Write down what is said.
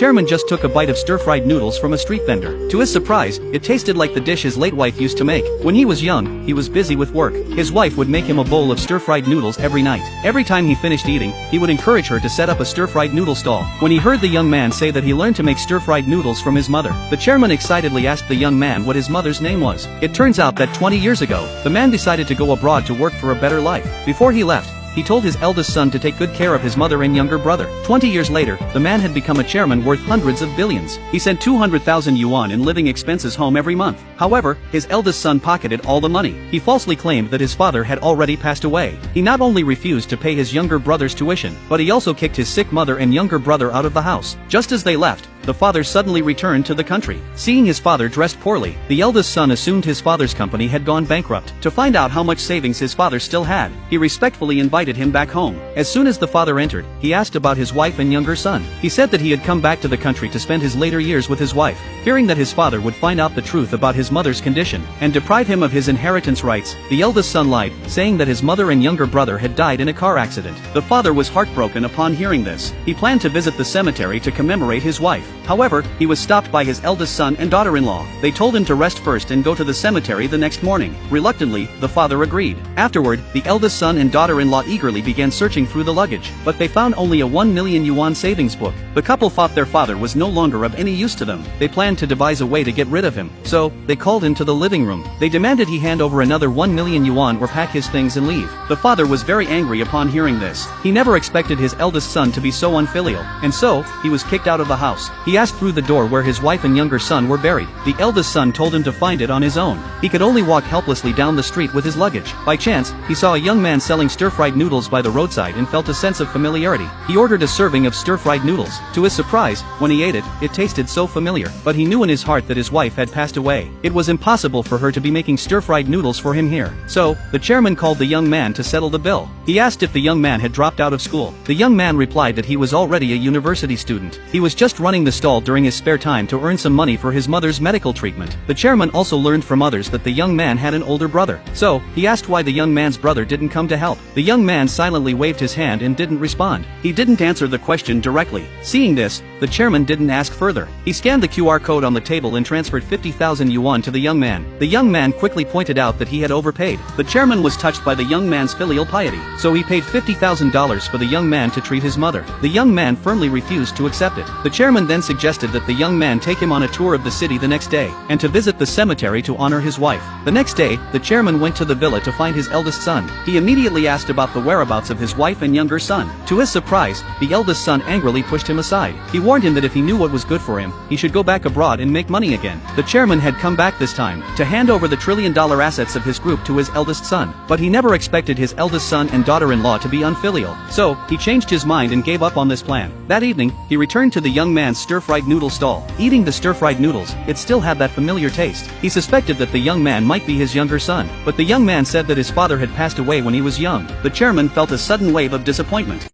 chairman just took a bite of stir-fried noodles from a street vendor. To his surprise, it tasted like the dish his late wife used to make. When he was young, he was busy with work. His wife would make him a bowl of stir-fried noodles every night. Every time he finished eating, he would encourage her to set up a stir-fried noodle stall. When he heard the young man say that he learned to make stir-fried noodles from his mother, the chairman excitedly asked the young man what his mother's name was. It turns out that 20 years ago, the man decided to go abroad to work for a better life. Before he left, he told his eldest son to take good care of his mother and younger brother. 20 years later, the man had become a chairman worth hundreds of billions. He sent 200,000 yuan in living expenses home every month. However, his eldest son pocketed all the money. He falsely claimed that his father had already passed away. He not only refused to pay his younger brother's tuition, but he also kicked his sick mother and younger brother out of the house. Just as they left, the father suddenly returned to the country. Seeing his father dressed poorly, the eldest son assumed his father's company had gone bankrupt. To find out how much savings his father still had, he respectfully invited him back home. As soon as the father entered, he asked about his wife and younger son. He said that he had come back to the country to spend his later years with his wife. Fearing that his father would find out the truth about his mother's condition and deprive him of his inheritance rights, the eldest son lied, saying that his mother and younger brother had died in a car accident. The father was heartbroken upon hearing this. He planned to visit the cemetery to commemorate his wife. However, he was stopped by his eldest son and daughter-in-law. They told him to rest first and go to the cemetery the next morning. Reluctantly, the father agreed. Afterward, the eldest son and daughter-in-law eagerly began searching through the luggage, but they found only a 1 million yuan savings book. The couple thought their father was no longer of any use to them. They planned to devise a way to get rid of him. So, they called him to the living room. They demanded he hand over another 1 million yuan or pack his things and leave. The father was very angry upon hearing this. He never expected his eldest son to be so unfilial, and so, he was kicked out of the house. He asked through the door where his wife and younger son were buried. The eldest son told him to find it on his own. He could only walk helplessly down the street with his luggage. By chance, he saw a young man selling stir-fried noodles by the roadside and felt a sense of familiarity. He ordered a serving of stir-fried noodles. To his surprise, when he ate it, it tasted so familiar. But he knew in his heart that his wife had passed away. It was impossible for her to be making stir-fried noodles for him here. So, the chairman called the young man to settle the bill. He asked if the young man had dropped out of school. The young man replied that he was already a university student. He was just running the stall during his spare time to earn some money for his mother's medical treatment. The chairman also learned from others that the young man had an older brother. So, he asked why the young man's brother didn't come to help. The young man silently waved his hand and didn't respond. He didn't answer the question directly. Seeing this, the chairman didn't ask further. He scanned the QR code on the table and transferred 50,000 yuan to the young man. The young man quickly pointed out that he had overpaid. The chairman was touched by the young man's filial piety, so he paid $50,000 for the young man to treat his mother. The young man firmly refused to accept it. The chairman then suggested that the young man take him on a tour of the city the next day, and to visit the cemetery to honor his wife. The next day, the chairman went to the villa to find his eldest son. He immediately asked about the whereabouts of his wife and younger son. To his surprise, the eldest son angrily pushed him aside. He warned him that if he knew what was good for him, he should go back abroad and make money again. The chairman had come back this time, to hand over the trillion-dollar assets of his group to his eldest son. But he never expected his eldest son and daughter-in-law to be unfilial. So, he changed his mind and gave up on this plan. That evening, he returned to the young man's stir-fried noodle stall. Eating the stir-fried noodles, it still had that familiar taste. He suspected that the young man might be his younger son, but the young man said that his father had passed away when he was young. The chairman felt a sudden wave of disappointment.